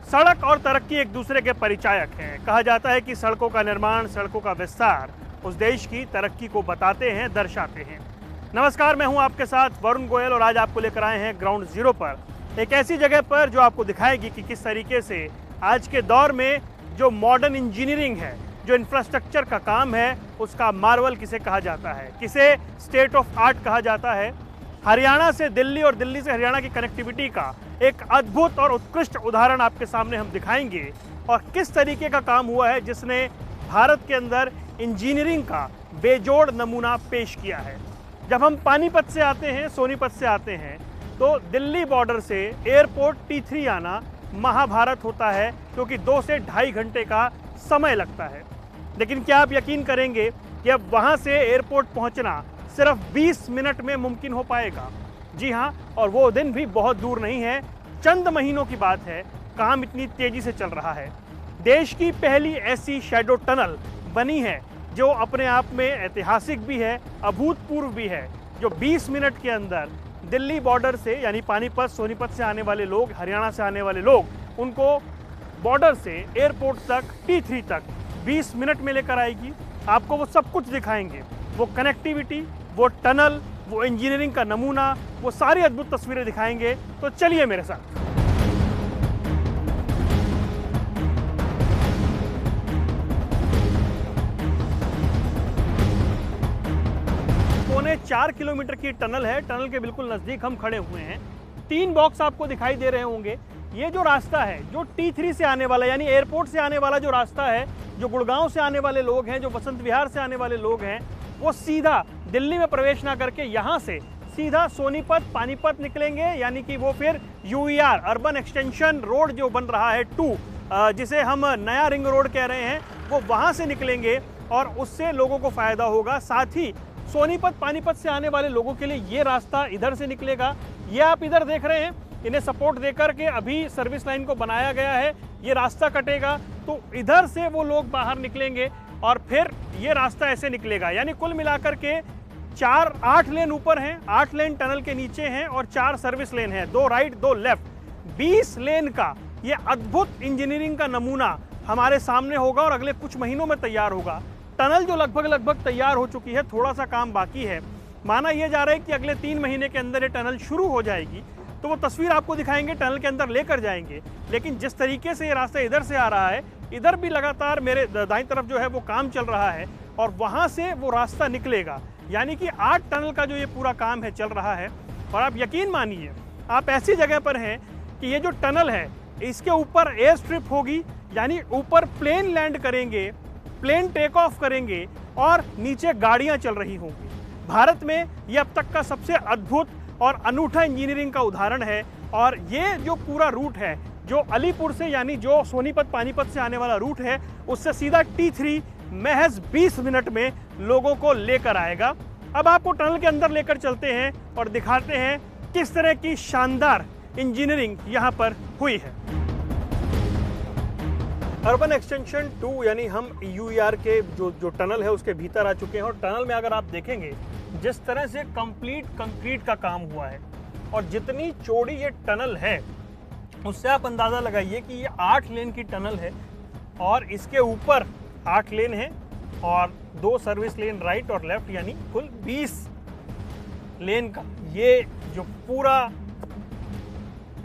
सड़क और तरक्की एक दूसरे के परिचायक हैं। कहा जाता है कि सड़कों का निर्माण, सड़कों का विस्तार उस देश की तरक्की को बताते हैं, दर्शाते हैं। नमस्कार, मैं हूं आपके साथ वरुण गोयल और आज आपको लेकर आए हैं ग्राउंड जीरो पर, एक ऐसी जगह पर जो आपको दिखाएगी कि किस तरीके से आज के दौर में जो मॉडर्न इंजीनियरिंग है, जो इंफ्रास्ट्रक्चर का काम है, उसका मार्वल किसे कहा जाता है, किसे स्टेट ऑफ आर्ट कहा जाता है। हरियाणा से दिल्ली और दिल्ली से हरियाणा की कनेक्टिविटी का एक अद्भुत और उत्कृष्ट उदाहरण आपके सामने हम दिखाएंगे और किस तरीके का काम हुआ है जिसने भारत के अंदर इंजीनियरिंग का बेजोड़ नमूना पेश किया है। जब हम पानीपत से आते हैं, सोनीपत से आते हैं, तो दिल्ली बॉर्डर से एयरपोर्ट T3 आना महाभारत होता है, क्योंकि 2 से ढाई घंटे का समय लगता है। लेकिन क्या आप यकीन करेंगे कि अब वहाँ से एयरपोर्ट पहुँचना सिर्फ 20 मिनट में मुमकिन हो पाएगा? जी हाँ, और वो दिन भी बहुत दूर नहीं है, चंद महीनों की बात है। काम इतनी तेजी से चल रहा है। देश की पहली ऐसी शैडो टनल बनी है जो अपने आप में ऐतिहासिक भी है, अभूतपूर्व भी है, जो 20 मिनट के अंदर दिल्ली बॉर्डर से, यानी पानीपत सोनीपत से आने वाले लोग, हरियाणा से आने वाले लोग, उनको बॉर्डर से एयरपोर्ट तक, T3 तक 20 मिनट में लेकर आएगी। आपको वो सब कुछ दिखाएंगे, वो कनेक्टिविटी, वो टनल, वो इंजीनियरिंग का नमूना, वो सारी अद्भुत तस्वीरें दिखाएंगे। तो चलिए मेरे साथ। पौने 4 किलोमीटर की टनल है। टनल के बिल्कुल नज़दीक हम खड़े हुए हैं। 3 बॉक्स आपको दिखाई दे रहे होंगे। ये जो रास्ता है, जो T3 से आने वाला, यानी एयरपोर्ट से आने वाला जो रास्ता है, जो गुड़गांव से आने वाले लोग हैं, जो वसंत विहार से आने वाले लोग हैं, वो सीधा दिल्ली में प्रवेश ना करके यहाँ से सीधा सोनीपत, पानीपत निकलेंगे। यानी कि वो फिर UER, अर्बन एक्सटेंशन रोड जो बन रहा है 2, जिसे हम नया रिंग रोड कह रहे हैं, वो वहाँ से निकलेंगे और उससे लोगों को फ़ायदा होगा। साथ ही सोनीपत, पानीपत से आने वाले लोगों के लिए ये रास्ता इधर से निकलेगा। ये आप इधर देख रहे हैं, इन्हें सपोर्ट देकर के अभी सर्विस लाइन को बनाया गया है। ये रास्ता कटेगा तो इधर से वो लोग बाहर निकलेंगे और फिर ये रास्ता ऐसे निकलेगा। यानी कुल मिलाकर के 8 लेन ऊपर हैं, 8 लेन टनल के नीचे हैं और 4 सर्विस लेन हैं, 2 राइट 2 लेफ्ट। 20 लेन का ये अद्भुत इंजीनियरिंग का नमूना हमारे सामने होगा और अगले कुछ महीनों में तैयार होगा। टनल जो लगभग तैयार हो चुकी है, थोड़ा सा काम बाकी है। माना यह जा रहा है कि अगले 3 महीने के अंदर ये टनल शुरू हो जाएगी। तो वो तस्वीर आपको दिखाएंगे, टनल के अंदर लेकर जाएंगे। लेकिन जिस तरीके से ये रास्ता इधर से आ रहा है, इधर भी लगातार मेरे दाईं तरफ जो है वो काम चल रहा है और वहाँ से वो रास्ता निकलेगा। यानी कि 8 टनल का जो ये पूरा काम है चल रहा है। और आप यकीन मानिए, आप ऐसी जगह पर हैं कि ये जो टनल है, इसके ऊपर एयर स्ट्रिप होगी, यानी ऊपर प्लेन लैंड करेंगे, प्लेन टेक ऑफ करेंगे और नीचे गाड़ियाँ चल रही होंगी। भारत में ये अब तक का सबसे अद्भुत और अनूठा इंजीनियरिंग का उदाहरण है। और ये जो पूरा रूट है, जो अलीपुर से, यानी जो सोनीपत पानीपत से आने वाला रूट है, उससे सीधा T3 महज 20 मिनट में लोगों को लेकर आएगा। अब आपको टनल के अंदर लेकर चलते हैं और दिखाते हैं किस तरह की शानदार इंजीनियरिंग यहाँ पर हुई है। अर्बन एक्सटेंशन 2, यानी हम UER के जो टनल है उसके भीतर आ चुके हैं। और टनल में अगर आप देखेंगे जिस तरह से कंप्लीट कंक्रीट का काम हुआ है और जितनी चौड़ी ये टनल है, उससे आप अंदाज़ा लगाइए कि ये 8 लेन की टनल है और इसके ऊपर 8 लेन है और 2 सर्विस लेन राइट और लेफ्ट, यानी कुल 20 लेन का ये जो पूरा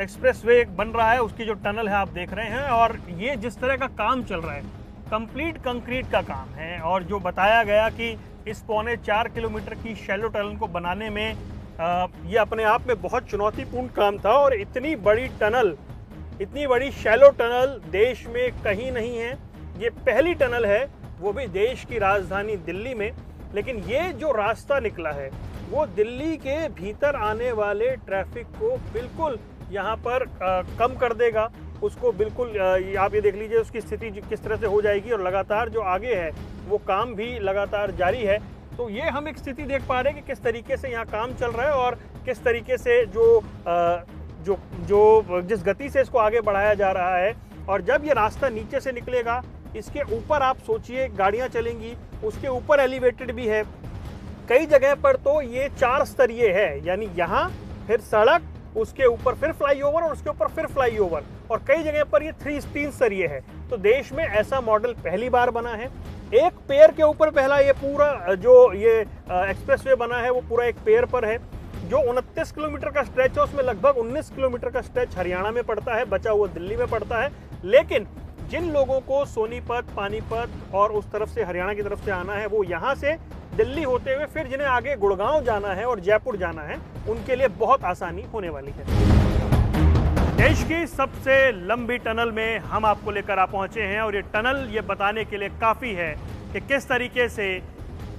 एक्सप्रेसवे बन रहा है, उसकी जो टनल है आप देख रहे हैं। और ये जिस तरह का काम चल रहा है, कंप्लीट कंक्रीट का काम है। और जो बताया गया कि इस पौने 4 किलोमीटर की शैलो टनल को बनाने में ये अपने आप में बहुत चुनौतीपूर्ण काम था। और इतनी बड़ी टनल, इतनी बड़ी शैलो टनल देश में कहीं नहीं है। ये पहली टनल है, वो भी देश की राजधानी दिल्ली में। लेकिन ये जो रास्ता निकला है, वो दिल्ली के भीतर आने वाले ट्रैफिक को बिल्कुल यहाँ पर कम कर देगा। उसको बिल्कुल आप ये देख लीजिए उसकी स्थिति किस तरह से हो जाएगी। और लगातार जो आगे है वो काम भी लगातार जारी है। तो ये हम एक स्थिति देख पा रहे हैं कि किस तरीके से यहाँ काम चल रहा है और किस तरीके से जिस गति से इसको आगे बढ़ाया जा रहा है। और जब ये रास्ता नीचे से निकलेगा, इसके ऊपर आप सोचिए गाड़ियाँ चलेंगी, उसके ऊपर एलिवेटेड भी है। कई जगह पर तो ये 4 स्तरीय है, यानी यहाँ फिर सड़क, उसके ऊपर फिर फ्लाईओवर और उसके ऊपर फिर फ्लाईओवर। और कई जगह पर ये 3 स्तरीय है। तो देश में ऐसा मॉडल पहली बार बना है। एक पेयर के ऊपर पहला ये पूरा जो ये एक्सप्रेसवे बना है वो पूरा एक पेयर पर है। जो 29 किलोमीटर का स्ट्रेच है उसमें लगभग 19 किलोमीटर का स्ट्रेच हरियाणा में पड़ता है, बचा हुआ दिल्ली में पड़ता है। लेकिन जिन लोगों को सोनीपत, पानीपत और उस तरफ से हरियाणा की तरफ से आना है, वो यहाँ से दिल्ली होते हुए फिर जिन्हें आगे गुड़गांव जाना है और जयपुर जाना है, उनके लिए बहुत आसानी होने वाली है। देश की सबसे लंबी टनल में हम आपको लेकर आ पहुंचे हैं और ये टनल ये बताने के लिए काफ़ी है कि किस तरीके से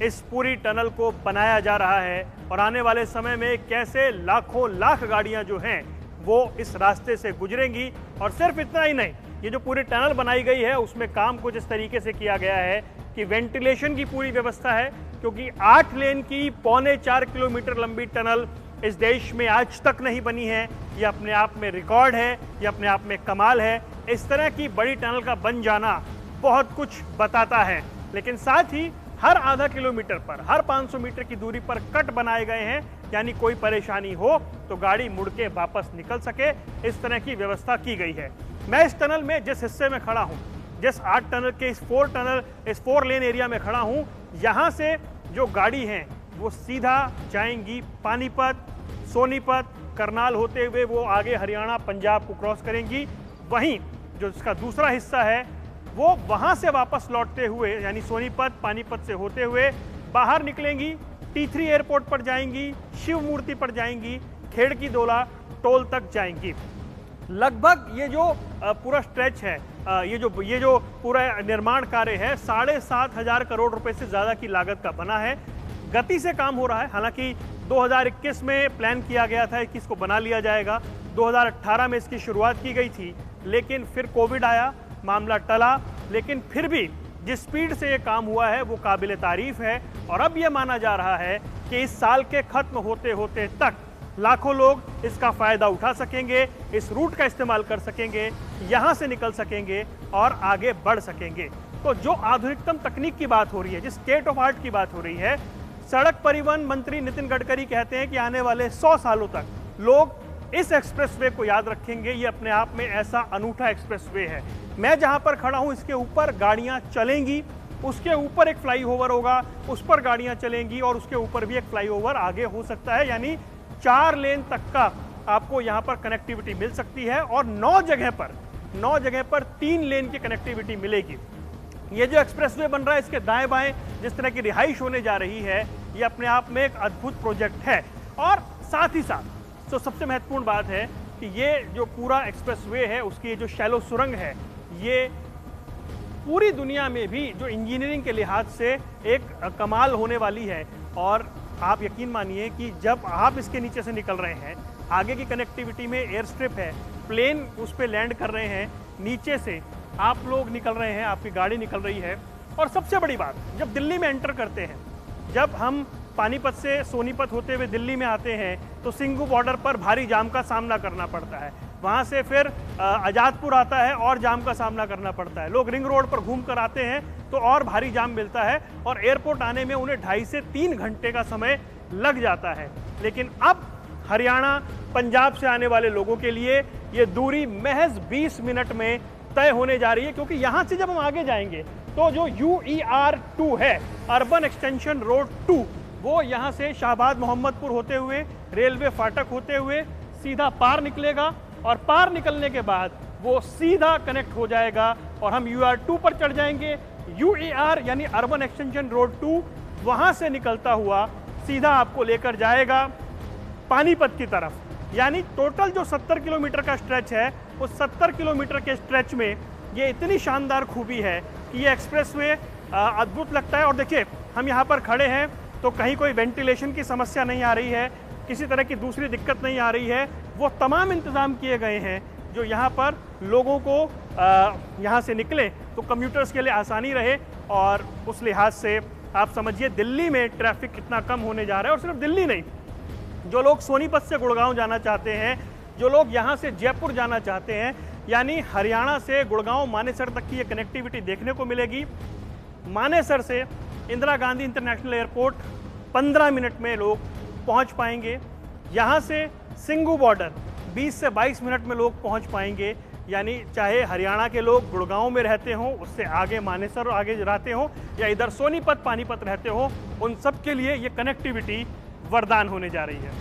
इस पूरी टनल को बनाया जा रहा है और आने वाले समय में कैसे लाखों लाख गाड़ियां जो हैं वो इस रास्ते से गुजरेंगी। और सिर्फ इतना ही नहीं, ये जो पूरी टनल बनाई गई है उसमें काम कुछ इस तरीके से किया गया है कि वेंटिलेशन की पूरी व्यवस्था है, क्योंकि 8 लेन की 3.25 किलोमीटर लंबी टनल इस देश में आज तक नहीं बनी है। ये अपने आप में रिकॉर्ड है, ये अपने आप में कमाल है। इस तरह की बड़ी टनल का बन जाना बहुत कुछ बताता है, लेकिन साथ ही हर आधा किलोमीटर पर, हर 500 मीटर की दूरी पर कट बनाए गए हैं, यानी कोई परेशानी हो तो गाड़ी मुड़ के वापस निकल सके, इस तरह की व्यवस्था की गई है। मैं इस टनल में जिस हिस्से में खड़ा हूँ, जिस 8 टनल के इस 4 लेन एरिया में खड़ा हूँ, यहाँ से जो गाड़ी हैं वो सीधा जाएंगी पानीपत, सोनीपत, करनाल होते हुए वो आगे हरियाणा, पंजाब को क्रॉस करेंगी। वहीं जो इसका दूसरा हिस्सा है वो वहां से वापस लौटते हुए, यानी सोनीपत, पानीपत से होते हुए बाहर निकलेंगी, T3 एयरपोर्ट पर जाएंगी, शिव मूर्ति पर जाएंगी, खेड़की दोला टोल तक जाएंगी। लगभग ये जो पूरा स्ट्रेच है, ये जो पूरा निर्माण कार्य है 7,500 करोड़ रुपए से ज़्यादा की लागत का बना है। गति से काम हो रहा है। हालांकि 2021 में प्लान किया गया था कि इसको बना लिया जाएगा, 2018 में इसकी शुरुआत की गई थी, लेकिन फिर कोविड आया, मामला टला। लेकिन फिर भी जिस स्पीड से ये काम हुआ है वो काबिल तारीफ है। और अब ये माना जा रहा है कि इस साल के खत्म होते होते तक लाखों लोग इसका फ़ायदा उठा सकेंगे, इस रूट का इस्तेमाल कर सकेंगे, यहाँ से निकल सकेंगे और आगे बढ़ सकेंगे। तो जो आधुनिकतम तकनीक की बात हो रही है, जिस स्टेट ऑफ आर्ट की बात हो रही है, सड़क परिवहन मंत्री नितिन गडकरी कहते हैं कि आने वाले 100 सालों तक लोग इस एक्सप्रेसवे को याद रखेंगे। ये अपने आप में ऐसा अनूठा एक्सप्रेसवे है। मैं जहां पर खड़ा हूं इसके ऊपर गाड़ियां चलेंगी, उसके ऊपर एक फ्लाईओवर होगा, उस पर गाड़ियां चलेंगी और उसके ऊपर भी एक फ्लाईओवर आगे हो सकता है, यानी 4 लेन तक का आपको यहां पर कनेक्टिविटी मिल सकती है। और 9 जगह पर 3 लेन की कनेक्टिविटी मिलेगी। ये जो एक्सप्रेसवे बन रहा है इसके दाएं बाएं जिस तरह की रिहाइश होने जा रही है, ये अपने आप में एक अद्भुत प्रोजेक्ट है। और साथ ही साथ तो सबसे महत्वपूर्ण बात है कि ये जो पूरा एक्सप्रेसवे है उसकी ये जो शैलो सुरंग है, ये पूरी दुनिया में भी जो इंजीनियरिंग के लिहाज से एक कमाल होने वाली है। और आप यकीन मानिए कि जब आप इसके नीचे से निकल रहे हैं, आगे की कनेक्टिविटी में एयर स्ट्रिप है, प्लेन उस पर लैंड कर रहे हैं, नीचे से आप लोग निकल रहे हैं, आपकी गाड़ी निकल रही है। और सबसे बड़ी बात, जब दिल्ली में एंटर करते हैं, जब हम पानीपत से सोनीपत होते हुए दिल्ली में आते हैं तो सिंघू बॉर्डर पर भारी जाम का सामना करना पड़ता है। वहाँ से फिर आज़ादपुर आता है और जाम का सामना करना पड़ता है। लोग रिंग रोड पर घूम कर आते हैं तो और भारी जाम मिलता है और एयरपोर्ट आने में उन्हें 2.5 से 3 घंटे का समय लग जाता है। लेकिन अब हरियाणा, पंजाब से आने वाले लोगों के लिए ये दूरी महज 20 मिनट में तय होने जा रही है, क्योंकि यहाँ से जब हम आगे जाएंगे तो जो UER 2 है, अर्बन एक्सटेंशन रोड 2, वो यहाँ से शाहबाद मोहम्मदपुर होते हुए, रेलवे फाटक होते हुए सीधा पार निकलेगा और पार निकलने के बाद वो सीधा कनेक्ट हो जाएगा और हम UER 2 पर चढ़ जाएंगे। UER यानी अर्बन एक्सटेंशन रोड 2 वहाँ से निकलता हुआ सीधा आपको लेकर जाएगा पानीपत की तरफ। यानी टोटल जो 70 किलोमीटर का स्ट्रेच है, उस 70 किलोमीटर के स्ट्रेच में ये इतनी शानदार खूबी है कि ये एक्सप्रेसवे अद्भुत लगता है। और देखिए, हम यहाँ पर खड़े हैं तो कहीं कोई वेंटिलेशन की समस्या नहीं आ रही है, किसी तरह की दूसरी दिक्कत नहीं आ रही है। वो तमाम इंतज़ाम किए गए हैं जो यहाँ पर लोगों को यहाँ से निकले तो कम्यूटर्स के लिए आसानी रहे। और उस लिहाज से आप समझिए दिल्ली में ट्रैफिक कितना कम होने जा रहा है। और सिर्फ दिल्ली नहीं, जो लोग सोनीपत से गुड़गांव जाना चाहते हैं, जो लोग यहाँ से जयपुर जाना चाहते हैं, यानी हरियाणा से गुड़गांव, मानेसर तक की ये कनेक्टिविटी देखने को मिलेगी। मानेसर से Indira Gandhi international airport 15 minute में लोग पहुंच पाएंगे। यहाँ से सिंघू बॉर्डर 20 से 22 मिनट में लोग पहुंच पाएंगे। यानी चाहे हरियाणा के लोग गुड़गांव में रहते हों, उससे आगे मानेसर आगे रहते हों, या इधर सोनीपत पानीपत रहते हो, उन सब के लिए ये कनेक्टिविटी वरदान होने जा रही है।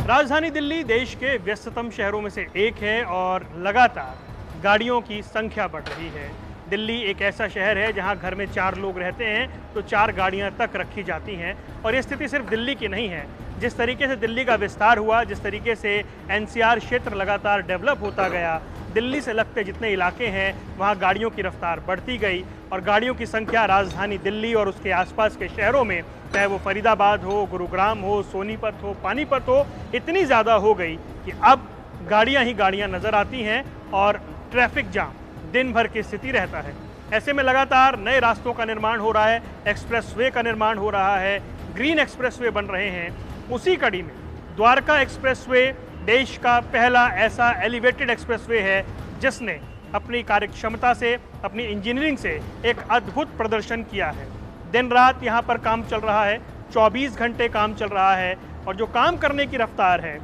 राजधानी दिल्ली देश के व्यस्ततम शहरों में से एक है और लगातार गाड़ियों की संख्या बढ़ रही है। दिल्ली एक ऐसा शहर है जहां घर में 4 लोग रहते हैं तो 4 गाड़ियां तक रखी जाती हैं, और ये स्थिति सिर्फ दिल्ली की नहीं है। जिस तरीके से दिल्ली का विस्तार हुआ, जिस तरीके से एनसीआर क्षेत्र लगातार डेवलप होता गया, दिल्ली से लगते जितने इलाके हैं वहाँ गाड़ियों की रफ्तार बढ़ती गई और गाड़ियों की संख्या राजधानी दिल्ली और उसके आसपास के शहरों में, चाहे वो फरीदाबाद हो, गुरुग्राम हो, सोनीपत हो, पानीपत हो, इतनी ज़्यादा हो गई कि अब गाड़ियाँ ही गाड़ियाँ नज़र आती हैं और ट्रैफिक जाम दिन भर की स्थिति रहता है। ऐसे में लगातार नए रास्तों का निर्माण हो रहा है, एक्सप्रेसवे का निर्माण हो रहा है, ग्रीन एक्सप्रेसवे बन रहे हैं। उसी कड़ी में द्वारका एक्सप्रेसवे देश का पहला ऐसा एलिवेटेड एक्सप्रेसवे है जिसने अपनी कार्यक्षमता से, अपनी इंजीनियरिंग से एक अद्भुत प्रदर्शन किया है। दिन रात यहाँ पर काम चल रहा है, 24 घंटे काम चल रहा है, और जो काम करने की रफ्तार है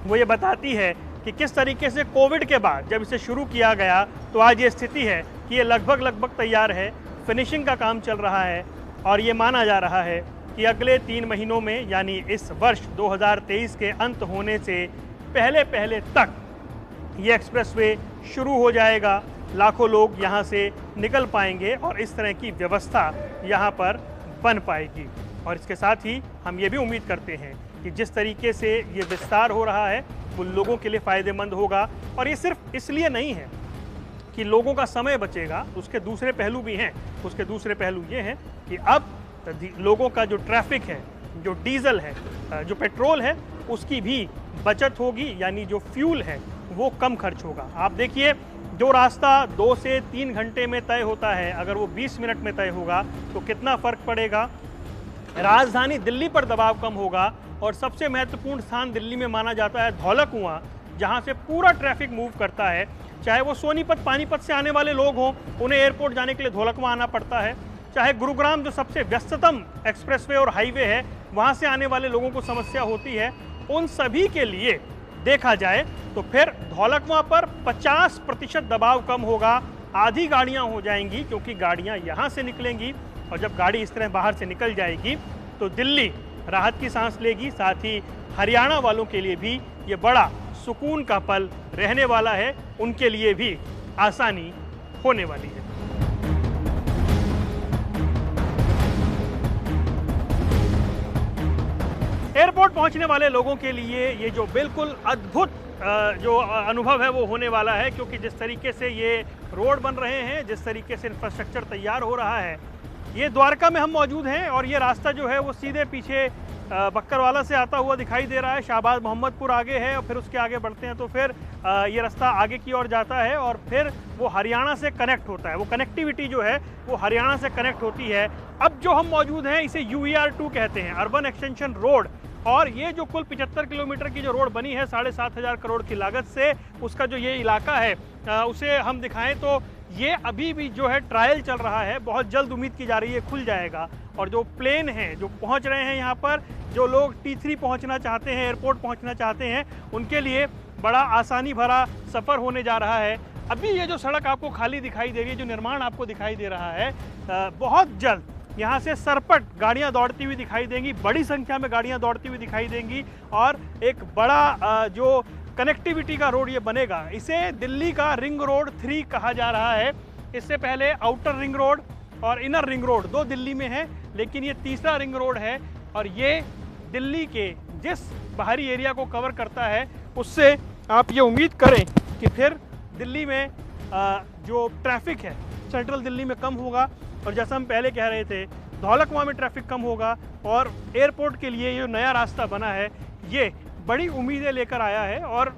वो ये बताती है कि किस तरीके से कोविड के बाद जब इसे शुरू किया गया तो आज ये स्थिति है कि ये लगभग तैयार है, फिनिशिंग का काम चल रहा है, और ये माना जा रहा है कि अगले 3 महीनों में, यानी इस वर्ष 2023 के अंत होने से पहले तक ये एक्सप्रेसवे शुरू हो जाएगा। लाखों लोग यहाँ से निकल पाएंगे और इस तरह की व्यवस्था यहाँ पर बन पाएगी। और इसके साथ ही हम ये भी उम्मीद करते हैं कि जिस तरीके से ये विस्तार हो रहा है वो लोगों के लिए फ़ायदेमंद होगा। और ये सिर्फ इसलिए नहीं है कि लोगों का समय बचेगा, उसके दूसरे पहलू भी हैं। उसके दूसरे पहलू ये हैं कि अब लोगों का जो ट्रैफिक है, जो डीजल है, जो पेट्रोल है, उसकी भी बचत होगी, यानी जो फ्यूल है वो कम खर्च होगा। आप देखिए, जो रास्ता 2 से 3 घंटे में तय होता है, अगर वो 20 मिनट में तय होगा तो कितना फ़र्क पड़ेगा। राजधानी दिल्ली पर दबाव कम होगा, और सबसे महत्वपूर्ण स्थान दिल्ली में माना जाता है धौला कुआं, जहाँ से पूरा ट्रैफिक मूव करता है। चाहे वो सोनीपत पानीपत से आने वाले लोग हों, उन्हें एयरपोर्ट जाने के लिए धौला कुआं आना पड़ता है, चाहे गुरुग्राम जो सबसे व्यस्ततम एक्सप्रेसवे और हाईवे है वहाँ से आने वाले लोगों को समस्या होती है, उन सभी के लिए देखा जाए तो फिर धौला कुआं पर 50% दबाव कम होगा। आधी गाड़ियाँ हो जाएंगी क्योंकि गाड़ियाँ यहाँ से निकलेंगी, और जब गाड़ी इस तरह बाहर से निकल जाएगी तो दिल्ली राहत की सांस लेगी। साथ ही हरियाणा वालों के लिए भी ये बड़ा सुकून का पल रहने वाला है, उनके लिए भी आसानी होने वाली है। एयरपोर्ट पहुंचने वाले लोगों के लिए ये जो बिल्कुल अद्भुत जो अनुभव है वो होने वाला है, क्योंकि जिस तरीके से ये रोड बन रहे हैं, जिस तरीके से इंफ्रास्ट्रक्चर तैयार हो रहा है। ये द्वारका में हम मौजूद हैं और ये रास्ता जो है वो सीधे पीछे बक्करवाला से आता हुआ दिखाई दे रहा है। शाहबाद मोहम्मदपुर आगे है और फिर उसके आगे बढ़ते हैं तो फिर ये रास्ता आगे की ओर जाता है और फिर वो हरियाणा से कनेक्ट होता है। वो कनेक्टिविटी जो है वो हरियाणा से कनेक्ट होती है। अब जो हम मौजूद हैं इसे UER2 कहते हैं, अर्बन एक्सटेंशन रोड। और ये जो कुल 75 किलोमीटर की जो रोड बनी है 7,500 करोड़ की लागत से, उसका जो ये इलाका है उसे हम दिखाएं तो ये अभी भी जो है ट्रायल चल रहा है। बहुत जल्द उम्मीद की जा रही है खुल जाएगा। और जो प्लेन हैं जो पहुंच रहे हैं यहाँ पर, जो लोग T3 पहुंचना चाहते हैं, एयरपोर्ट पहुंचना चाहते हैं, उनके लिए बड़ा आसानी भरा सफ़र होने जा रहा है। अभी ये जो सड़क आपको खाली दिखाई दे रही है, जो निर्माण आपको दिखाई दे रहा है, बहुत जल्द यहाँ से सरपट गाड़ियाँ दौड़ती हुई दिखाई देंगी, बड़ी संख्या में गाड़ियाँ दौड़ती हुई दिखाई देंगी और एक बड़ा जो कनेक्टिविटी का रोड ये बनेगा। इसे दिल्ली का रिंग रोड 3 कहा जा रहा है। इससे पहले आउटर रिंग रोड और इनर रिंग रोड 2 दिल्ली में है, लेकिन ये तीसरा रिंग रोड है और ये दिल्ली के जिस बाहरी एरिया को कवर करता है उससे आप ये उम्मीद करें कि फिर दिल्ली में जो ट्रैफिक है सेंट्रल दिल्ली में कम होगा। और जैसा हम पहले कह रहे थे, धौला कुआं में ट्रैफिक कम होगा और एयरपोर्ट के लिए ये नया रास्ता बना है ये बड़ी उम्मीदें लेकर आया है। और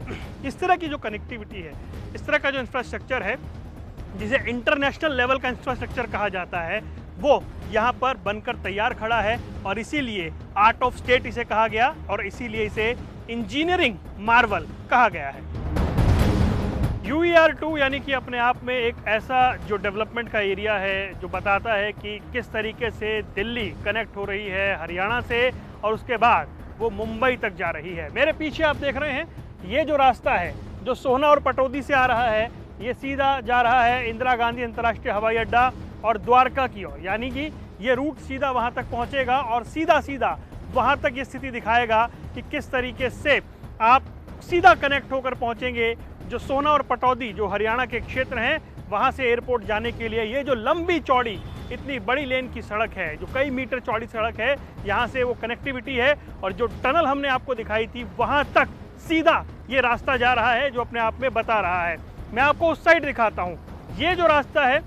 इस तरह की जो कनेक्टिविटी है, इस तरह का जो इंफ्रास्ट्रक्चर है, जिसे इंटरनेशनल लेवल का इंफ्रास्ट्रक्चर कहा जाता है, वो यहाँ पर बनकर तैयार खड़ा है। और इसीलिए आर्ट ऑफ स्टेट इसे कहा गया और इसीलिए इसे इंजीनियरिंग मार्वल कहा गया है। UER2 यानी कि अपने आप में एक ऐसा जो डेवलपमेंट का एरिया है जो बताता है कि किस तरीके से दिल्ली कनेक्ट हो रही है हरियाणा से और उसके बाद वो मुंबई तक जा रही है। मेरे पीछे आप देख रहे हैं ये जो रास्ता है जो सोहना और पटौदी से आ रहा है ये सीधा जा रहा है इंदिरा गांधी अंतर्राष्ट्रीय हवाई अड्डा और द्वारका की ओर, यानी कि ये रूट सीधा वहाँ तक पहुँचेगा और सीधा सीधा वहाँ तक ये स्थिति दिखाएगा कि किस तरीके से आप सीधा कनेक्ट होकर पहुँचेंगे जो सोहना और पटौदी जो हरियाणा के क्षेत्र हैं वहाँ से एयरपोर्ट जाने के लिए। ये जो लंबी चौड़ी इतनी बड़ी लेन की सड़क है, जो कई मीटर चौड़ी सड़क है, यहाँ से वो कनेक्टिविटी है और जो टनल हमने आपको दिखाई थी वहाँ तक सीधा ये रास्ता जा रहा है जो अपने आप में बता रहा है। मैं आपको उस साइड दिखाता हूँ। ये जो रास्ता है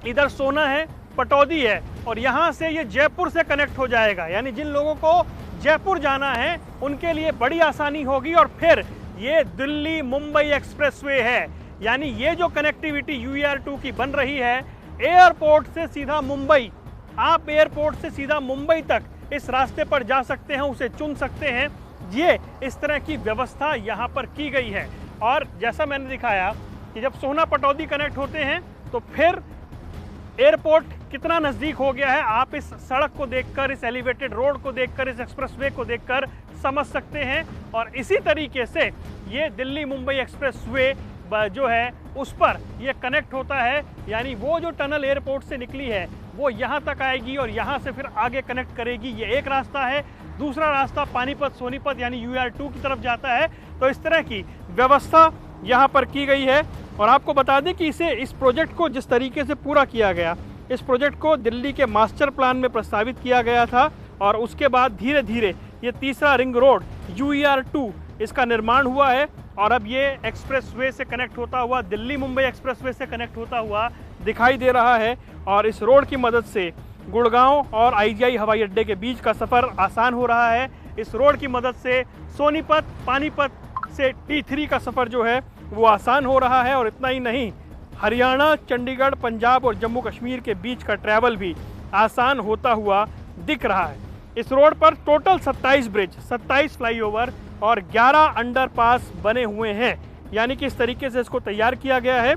इधर सोहना है, पटौदी है और यहाँ से ये जयपुर से कनेक्ट हो जाएगा, यानी जिन लोगों को जयपुर जाना है उनके लिए बड़ी आसानी होगी। और फिर ये दिल्ली मुंबई एक्सप्रेसवे है, यानी ये जो कनेक्टिविटी UER2 की बन रही है एयरपोर्ट से सीधा मुंबई, आप एयरपोर्ट से सीधा मुंबई तक इस रास्ते पर जा सकते हैं, उसे चुन सकते हैं। ये इस तरह की व्यवस्था यहाँ पर की गई है। और जैसा मैंने दिखाया कि जब सोहना पटौदी कनेक्ट होते हैं तो फिर एयरपोर्ट कितना नज़दीक हो गया है आप इस सड़क को देखकर, इस एलिवेटेड रोड को देखकर, इस एक्सप्रेसवे को देखकर समझ सकते हैं। और इसी तरीके से ये दिल्ली मुंबई एक्सप्रेसवे जो है उस पर ये कनेक्ट होता है, यानी वो जो टनल एयरपोर्ट से निकली है वो यहाँ तक आएगी और यहाँ से फिर आगे कनेक्ट करेगी। ये एक रास्ता है। दूसरा रास्ता पानीपत सोनीपत यानी UER2 की तरफ जाता है। तो इस तरह की व्यवस्था यहाँ पर की गई है। और आपको बता दें कि इस प्रोजेक्ट को जिस तरीके से पूरा किया गया, इस प्रोजेक्ट को दिल्ली के मास्टर प्लान में प्रस्तावित किया गया था और उसके बाद धीरे धीरे ये तीसरा रिंग रोड UER2 इसका निर्माण हुआ है और अब ये एक्सप्रेसवे से कनेक्ट होता हुआ, दिल्ली मुंबई एक्सप्रेसवे से कनेक्ट होता हुआ दिखाई दे रहा है। और इस रोड की मदद से गुड़गांव और IGI हवाई अड्डे के बीच का सफ़र आसान हो रहा है। इस रोड की मदद से सोनीपत, पानीपत से T3 का सफ़र जो है वो आसान हो रहा है। और इतना ही नहीं, हरियाणा, चंडीगढ़, पंजाब और जम्मू कश्मीर के बीच का ट्रैवल भी आसान होता हुआ दिख रहा है। इस रोड पर टोटल 27 ब्रिज, 27 फ्लाईओवर और 11 अंडरपास बने हुए हैं, यानी कि इस तरीके से इसको तैयार किया गया है।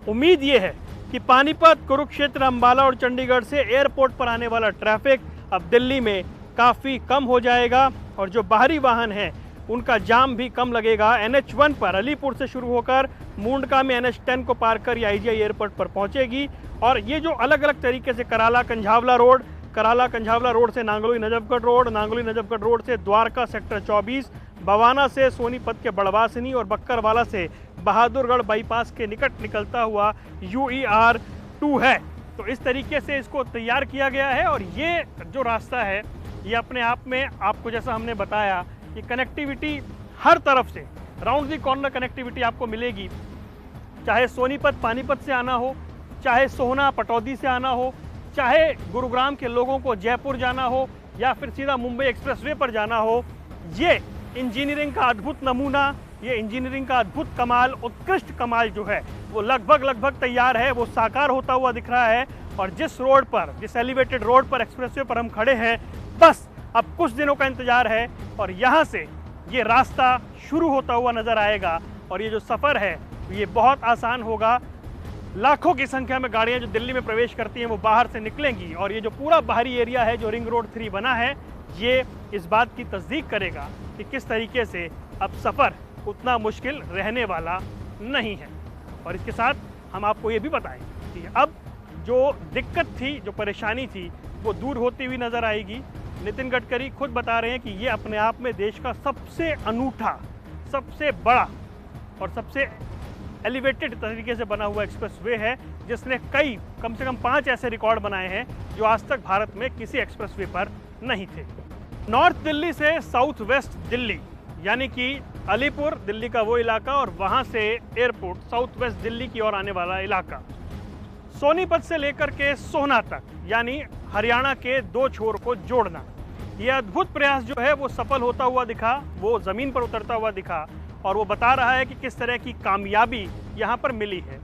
उम्मीद ये है कि पानीपत, कुरुक्षेत्र, अंबाला और चंडीगढ़ से एयरपोर्ट पर आने वाला ट्रैफिक अब दिल्ली में काफ़ी कम हो जाएगा और जो बाहरी वाहन हैं उनका जाम भी कम लगेगा। NH1 पर अलीपुर से शुरू होकर मूंडका में NH10 को पार कर ये IGI एयरपोर्ट पर पहुंचेगी। और ये जो अलग अलग तरीके से कराला कंझावला रोड, कराला कंझावला रोड से नांगलोई नजफगढ़ रोड, नांगलोई नजफगढ़ रोड से द्वारका सेक्टर 24, बवाना से सोनीपत के बड़वासनी और बक्करवाला से बहादुरगढ़ बाईपास के निकट निकलता हुआ UER2 है। तो इस तरीके से इसको तैयार किया गया है। और ये जो रास्ता है ये अपने आप में आपको, जैसा हमने बताया, कि कनेक्टिविटी हर तरफ से, राउंड दी कॉर्नर कनेक्टिविटी आपको मिलेगी। चाहे सोनीपत पानीपत से आना हो, चाहे सोहना पटौदी से आना हो, चाहे गुरुग्राम के लोगों को जयपुर जाना हो या फिर सीधा मुंबई एक्सप्रेसवे पर जाना हो, ये इंजीनियरिंग का अद्भुत नमूना, ये इंजीनियरिंग का अद्भुत कमाल, उत्कृष्ट कमाल जो है वो लगभग तैयार है, वो साकार होता हुआ दिख रहा है। और जिस रोड पर, जिस एलिवेटेड रोड पर, एक्सप्रेसवे पर हम खड़े हैं, बस अब कुछ दिनों का इंतजार है और यहाँ से ये रास्ता शुरू होता हुआ नजर आएगा और ये जो सफ़र है ये बहुत आसान होगा। लाखों की संख्या में गाड़ियाँ जो दिल्ली में प्रवेश करती हैं वो बाहर से निकलेंगी और ये जो पूरा बाहरी एरिया है जो रिंग रोड 3 बना है, ये इस बात की तस्दीक करेगा कि किस तरीके से अब सफ़र उतना मुश्किल रहने वाला नहीं है। और इसके साथ हम आपको ये भी बताएं कि अब जो दिक्कत थी, जो परेशानी थी, वो दूर होती हुई नज़र आएगी। नितिन गडकरी खुद बता रहे हैं कि ये अपने आप में देश का सबसे अनूठा, सबसे बड़ा और सबसे एलिवेटेड तरीके से बना हुआ एक्सप्रेसवे है, जिसने कम से कम 5 ऐसे रिकॉर्ड बनाए हैं जो आज तक भारत में किसी एक्सप्रेसवे पर नहीं थे। नॉर्थ दिल्ली से साउथ वेस्ट दिल्ली, यानी कि अलीपुर दिल्ली का वो इलाका और वहाँ से एयरपोर्ट साउथ वेस्ट दिल्ली की ओर आने वाला इलाका, सोनीपत से लेकर के सोहना तक, यानी हरियाणा के 2 छोर को जोड़ना, ये अद्भुत प्रयास जो है वो सफल होता हुआ दिखा, वो ज़मीन पर उतरता हुआ दिखा और वो बता रहा है कि किस तरह की कामयाबी यहाँ पर मिली है।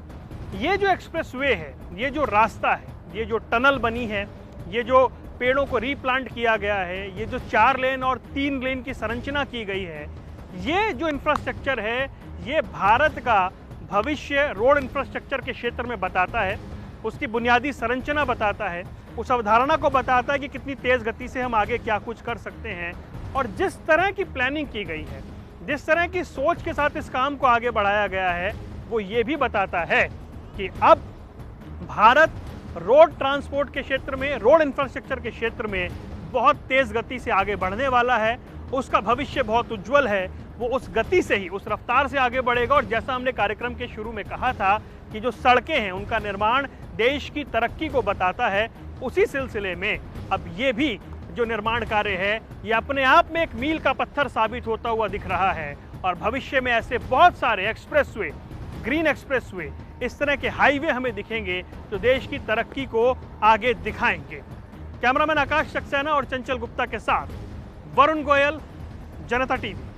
ये जो एक्सप्रेसवे है, ये जो रास्ता है, ये जो टनल बनी है, ये जो पेड़ों को रीप्लांट किया गया है, ये जो 4 लेन और 3 लेन की संरचना की गई है, ये जो इंफ्रास्ट्रक्चर है, ये भारत का भविष्य रोड इंफ्रास्ट्रक्चर के क्षेत्र में बताता है, उसकी बुनियादी संरचना बताता है, उस अवधारणा को बताता है कि कितनी तेज़ गति से हम आगे क्या कुछ कर सकते हैं। और जिस तरह की प्लानिंग की गई है, जिस तरह की सोच के साथ इस काम को आगे बढ़ाया गया है वो ये भी बताता है कि अब भारत रोड ट्रांसपोर्ट के क्षेत्र में, रोड इंफ्रास्ट्रक्चर के क्षेत्र में बहुत तेज गति से आगे बढ़ने वाला है। उसका भविष्य बहुत उज्जवल है। वो उस गति से ही, उस रफ्तार से आगे बढ़ेगा। और जैसा हमने कार्यक्रम के शुरू में कहा था कि जो सड़कें हैं उनका निर्माण देश की तरक्की को बताता है, उसी सिलसिले में अब ये भी जो निर्माण कार्य है ये अपने आप में एक मील का पत्थर साबित होता हुआ दिख रहा है। और भविष्य में ऐसे बहुत सारे एक्सप्रेसवे, ग्रीन एक्सप्रेसवे, इस तरह के हाईवे हमें दिखेंगे जो देश की तरक्की को आगे दिखाएंगे। कैमरामैन आकाश सक्सेना और चंचल गुप्ता के साथ वरुण गोयल, जनता टीवी।